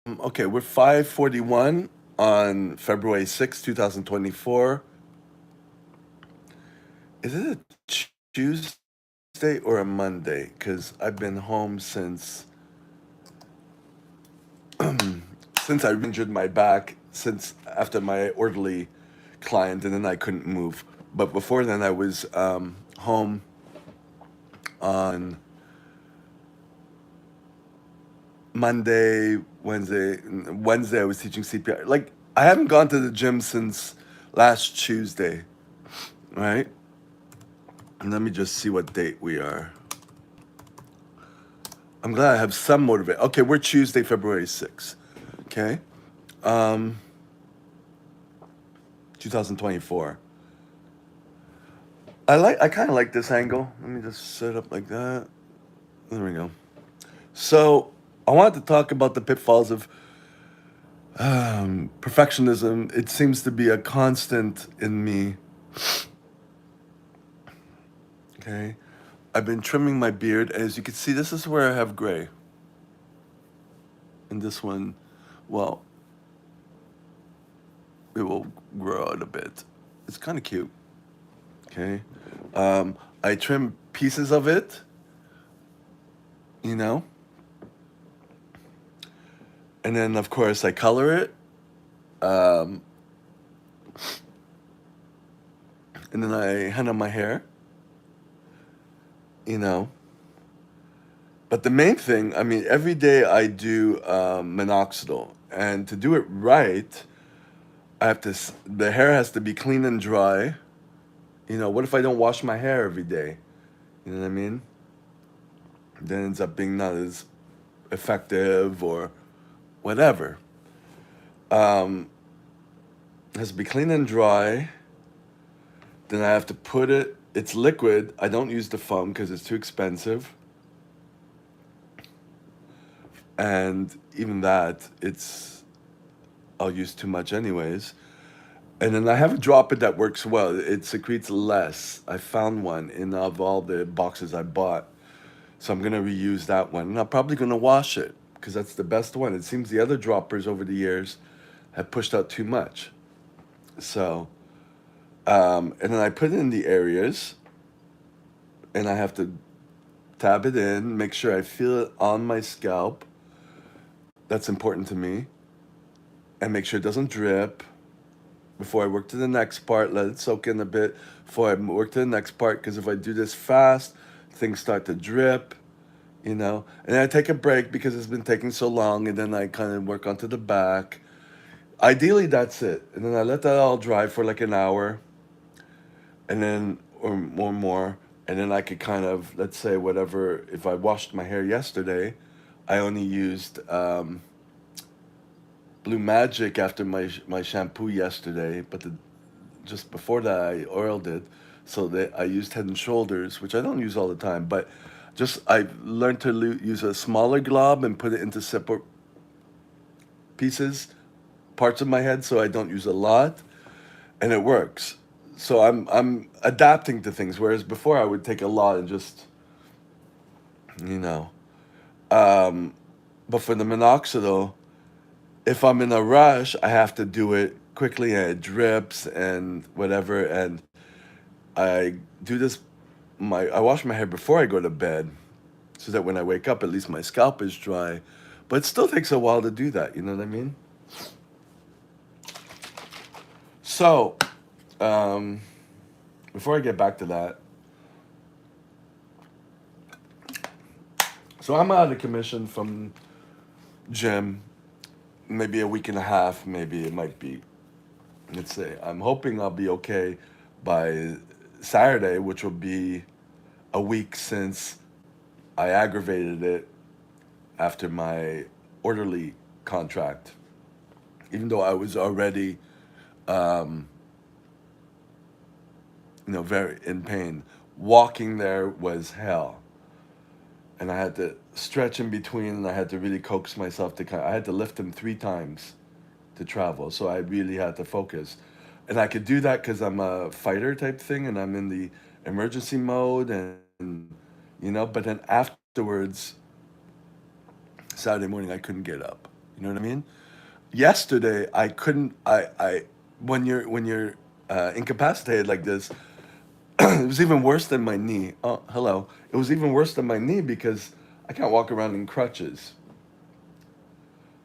Okay, we're 5:41 on February 6th, 2024. Is it a Tuesday or a Monday? Because I've been home since I re-injured my back, since after my orderly client, and then I couldn't move. But before then, I was home on Monday, Wednesday. Wednesday, I was teaching CPR. Like, I haven't gone to the gym since last Tuesday, right? And let me just see what date we are. I'm glad I have some motivation. Okay, we're Tuesday, February 6th. Okay, 2024. I kind of like this angle. Let me just set it up like that. There we go. So I wanted to talk about the pitfalls of perfectionism. It seems to be a constant in me. Okay, I've been trimming my beard. As you can see, this is where I have gray. And this one, well, it will grow out a bit. It's kind of cute. Okay. I trim pieces of it, you know, and then of course I color it, um, and then I henna my hair, you know. But the main thing, I mean, every day I do minoxidil, and to do it right, the hair has to be clean and dry. You know, what if I don't wash my hair every day? You know what I mean? Then it ends up being not as effective or whatever. Um, it has to be clean and dry. Then I have to put it. It's liquid. I don't use the foam because it's too expensive. And even that, I'll use too much anyways. And then I have a dropper that works well. It secretes less. I found one in of all the boxes I bought. So I'm gonna reuse that one. And I'm probably gonna wash it because that's the best one. It seems the other droppers over the years have pushed out too much. So, and then I put it in the areas, and I have to tab it in, make sure I feel it on my scalp. That's important to me. And make sure it doesn't drip. Before I work to the next part, let it soak in a bit before I work to the next part. Because if I do this fast, things start to drip, you know. And then I take a break because it's been taking so long, and then I kind of work onto the back. Ideally, that's it. And then I let that all dry for like an hour, and then or more, and then I could kind of, let's say, whatever. If I washed my hair yesterday, I only used Blue Magic after my shampoo yesterday, but just before that I oiled it, so that I used Head and Shoulders, which I don't use all the time, but just I learned to use a smaller glob and put it into separate pieces, parts of my head, so I don't use a lot, and it works. So I'm adapting to things, whereas before I would take a lot and just, you know. Um, but for the minoxidil, if I'm in a rush, I have to do it quickly and it drips and whatever. And I do this. I wash my hair before I go to bed, so that when I wake up, at least my scalp is dry. But it still takes a while to do that. You know what I mean? So, um, before I get back to that, so I'm out of commission from gym. Maybe a week and a half. Maybe it might be. Let's say I'm hoping I'll be okay by Saturday, which will be a week since I aggravated it after my orderly contract, even though I was already, um, very in pain. Walking there was hell, and I had to stretch in between, and I had to really coax myself to I had to lift him 3 times to travel, so I really had to focus, and I could do that because I'm a fighter type thing, and I'm in the emergency mode, and but then afterwards Saturday morning I couldn't get up. You know what I mean? Yesterday, I couldn't. I when you're incapacitated like this, it was even worse than my knee. Oh, hello. It was even worse than my knee because I can't walk around in crutches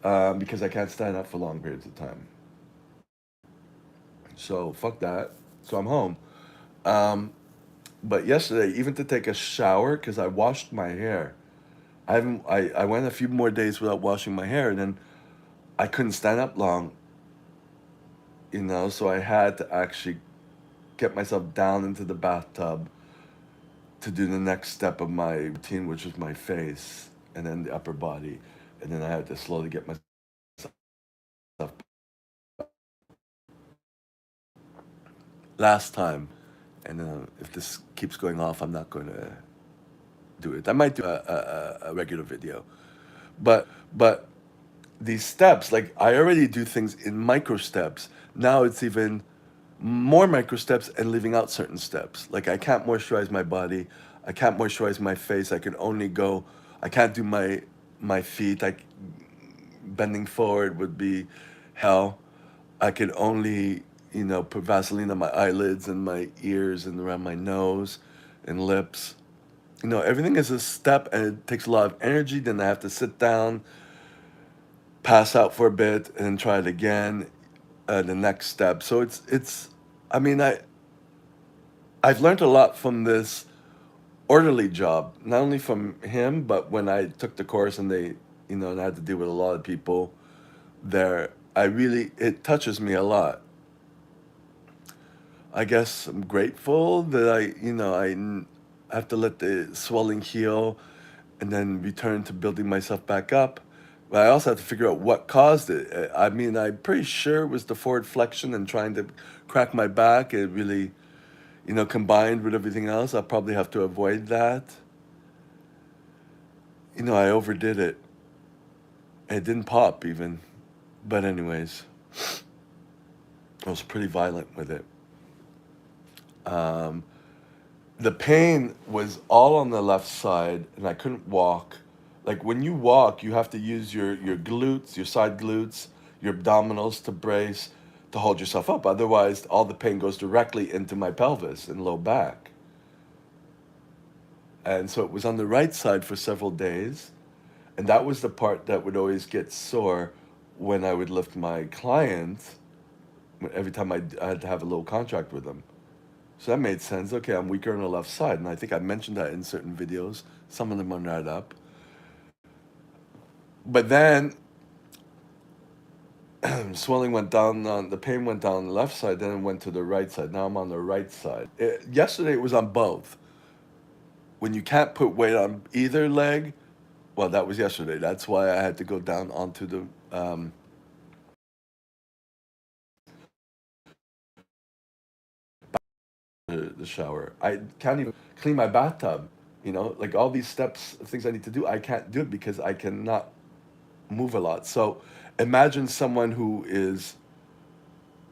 because I can't stand up for long periods of time. So fuck that. So I'm home. Um, but yesterday, even to take a shower, because I washed my hair. I haven't. I went a few more days without washing my hair, and then I couldn't stand up long. So I had to actually get myself down into the bathtub to do the next step of my routine, which was my face and then the upper body, and then I had to slowly get myself last time. And if this keeps going off, I'm not going to do it. I might do a regular video, but these steps, like I already do things in micro steps. Now it's even more micro steps and leaving out certain steps. Like I can't moisturize my body, I can't moisturize my face. I can only go. I can't do my feet. Bending forward would be hell. I could only put Vaseline on my eyelids and my ears and around my nose and lips. Everything is a step and it takes a lot of energy. Then I have to sit down, pass out for a bit, and then try it again. The next step. So it's. I mean, I've learned a lot from this orderly job, not only from him, but when I took the course and and I had to deal with a lot of people there. It touches me a lot. I guess I'm grateful that have to let the swelling heal and then return to building myself back up. But I also have to figure out what caused it. I mean, I'm pretty sure it was the forward flexion and trying to crack my back. It really, combined with everything else, I'll probably have to avoid that. I overdid it. It didn't pop even. But anyways, I was pretty violent with it. Um, the pain was all on the left side and I couldn't walk. Like when you walk, you have to use your glutes, your side glutes, your abdominals to brace to hold yourself up. Otherwise, all the pain goes directly into my pelvis and low back. And so it was on the right side for several days. And that was the part that would always get sore when I would lift my client every time I had to have a little contract with them. So that made sense. Okay, I'm weaker on the left side. And I think I mentioned that in certain videos. Some of them on right up. But then swelling went down on the pain went down on the left side, then it went to the right side. Now I'm on the right side. Yesterday it was on both. When you can't put weight on either leg, well, that was yesterday. That's why I had to go down onto the shower. I can't even clean my bathtub. Like all these steps, things I need to do, I can't do it because I cannot move a lot. So imagine someone who is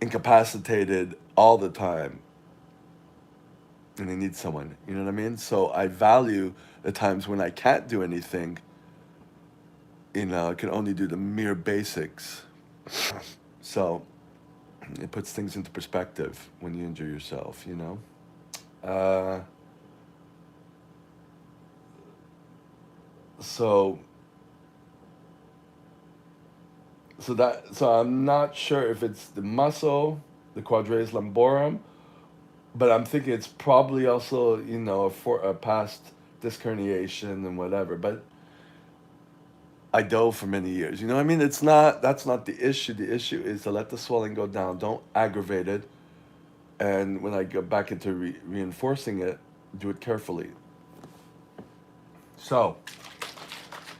incapacitated all the time and they need someone. You know what I mean? So I value the times when I can't do anything. I can only do the mere basics. So it puts things into perspective when you injure yourself. Uh, so so I'm not sure if it's the muscle, the quadratus lumborum, but I'm thinking it's probably also a past disc herniation and whatever. But I dove for many years. You know what I mean? That's not the issue. The issue is to let the swelling go down. Don't aggravate it. And when I go back into reinforcing it, do it carefully. So,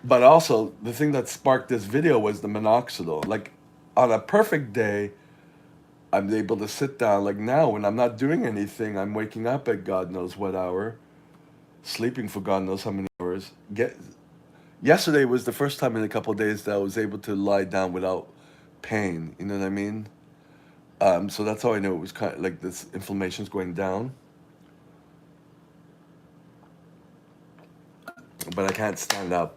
but also the thing that sparked this video was the minoxidil. Like on a perfect day, I'm able to sit down. Like now, when I'm not doing anything, I'm waking up at God knows what hour, sleeping for God knows how many hours. Yesterday was the first time in a couple of days that I was able to lie down without pain. You know what I mean? So that's how I knew it was kind of like this inflammation's going down. But I can't stand up.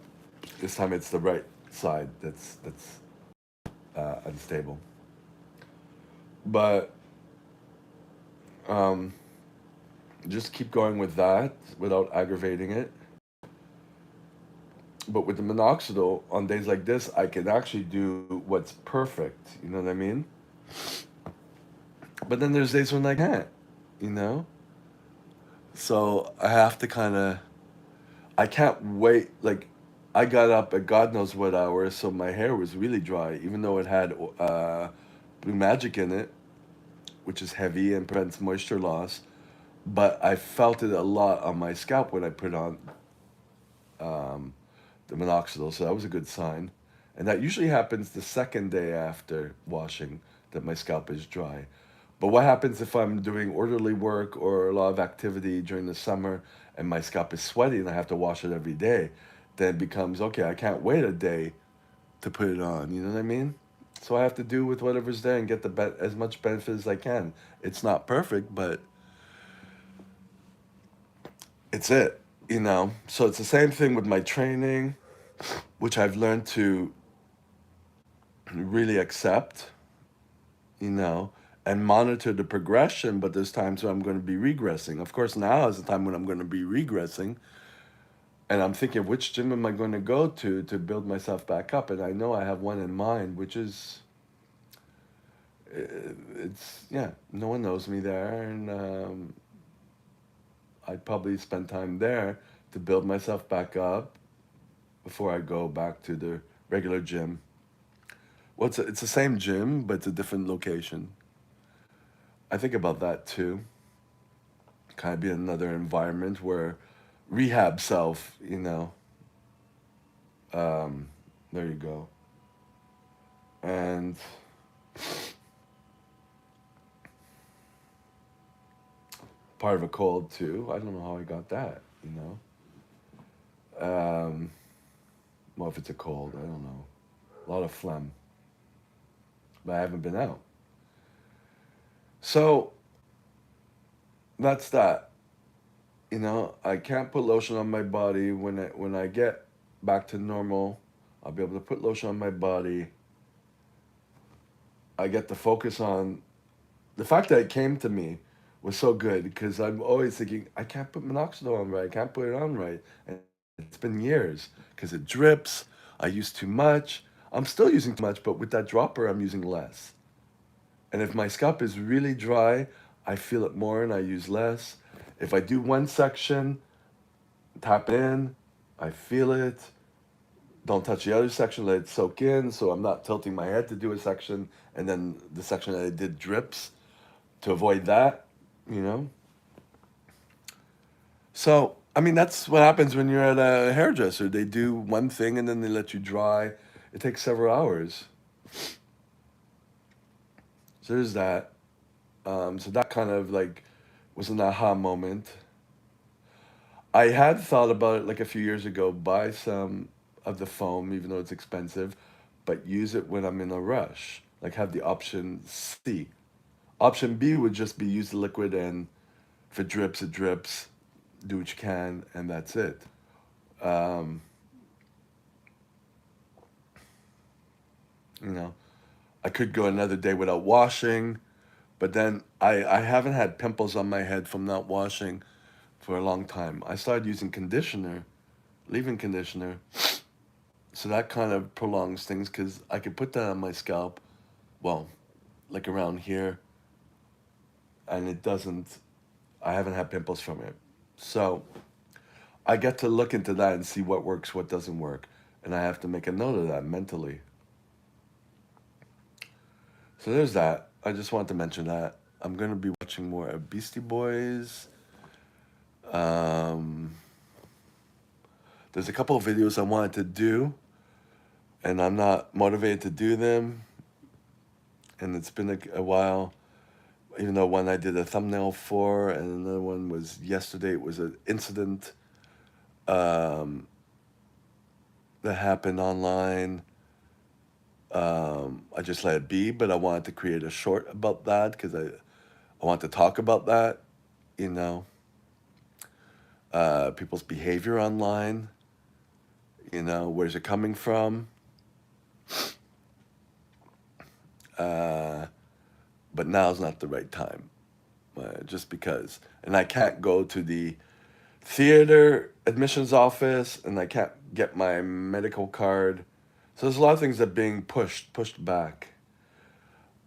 This time it's the right side. That's unstable. But um, just keep going with that without aggravating it. But with the minoxidil, on days like this, I can actually do what's perfect. You know what I mean? But then there's days when I can't, you know? So I have to kind of, I can't wait. Like, I got up at God knows what hour, so my hair was really dry, even though it had Blue Magic in it, which is heavy and prevents moisture loss. But I felt it a lot on my scalp when I put on um, the minoxidil, so that was a good sign. And that usually happens the second day after washing, that my scalp is dry. But what happens if I'm doing orderly work or a lot of activity during the summer and my scalp is sweaty and I have to wash it every day? Then it becomes, okay, I can't wait a day to put it on. You know what I mean? So I have to do with whatever's there and get as much benefit as I can. It's not perfect, but it's it. You know. So it's the same thing with my training, which I've learned to really accept. You know, and monitor the progression. But there's times when I'm going to be regressing. Of course, now is the time when I'm going to be regressing, and I'm thinking, which gym am I going to go to build myself back up? And I know I have one in mind, which is it's yeah, no one knows me there, and I'd probably spend time there to build myself back up before I go back to the regular gym. Well, it's the same gym, but it's a different location. I think about that too. Kind of be another environment where rehab self, you know. Um, there you go. And part of a cold too. I don't know how I got that, you know. Um, well, if it's a cold, I don't know. A lot of phlegm, but I haven't been out. So that's that. You know, I can't put lotion on my body. When I get back to normal, I'll be able to put lotion on my body. I get to focus on the fact that it came to me was so good because I'm always thinking I can't put minoxidil on right. I can't put it on right, and it's been years because it drips. I use too much. I'm still using too much, but with that dropper, I'm using less. And if my scalp is really dry, I feel it more and I use less. If I do one section, tap in, I feel it. Don't touch the other section, let it soak in. So I'm not tilting my head to do a section and then the section that I did drips to avoid that, you know? So, I mean, that's what happens when you're at a hairdresser. They do one thing and then they let you dry. It takes several hours. So there's that. So that kind of like was an aha moment. I had thought about it like a few years ago, buy some of the foam, even though it's expensive, but use it when I'm in a rush. Like have the option C. Option B would just be use the liquid and if it drips, it drips. Do what you can, and that's it. Um, you know, I could go another day without washing, but then I haven't had pimples on my head from not washing for a long time. I started using conditioner, leave-in conditioner, so that kind of prolongs things because I could put that on my scalp, well, like around here, and it doesn't, I haven't had pimples from it. So I get to look into that and see what works, what doesn't work. And I have to make a note of that mentally. So there's that. I just wanted to mention that. I'm going to be watching more of Beastie Boys. Um, there's a couple of videos I wanted to do, and I'm not motivated to do them. And it's been a while, even though one I did a thumbnail for, and another one was yesterday. It was an incident um, that happened online. I just let it be, but I wanted to create a short about that because I want to talk about that, you know, people's behavior online, you know, where's it coming from? uh, but now's not the right time, just because. And I can't go to the theater admissions office, and I can't get my medical card. So there's a lot of things that are being pushed back.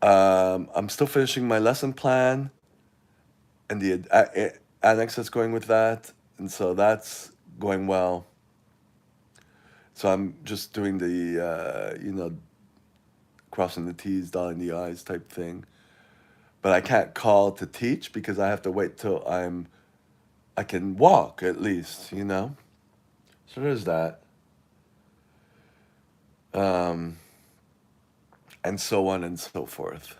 I'm still finishing my lesson plan and the annex that's going with that, and so that's going well. So I'm just doing the crossing the T's, dotting the I's type thing. But I can't call to teach because I have to wait till I can walk at least, you know. So there's that, um, and so on and so forth.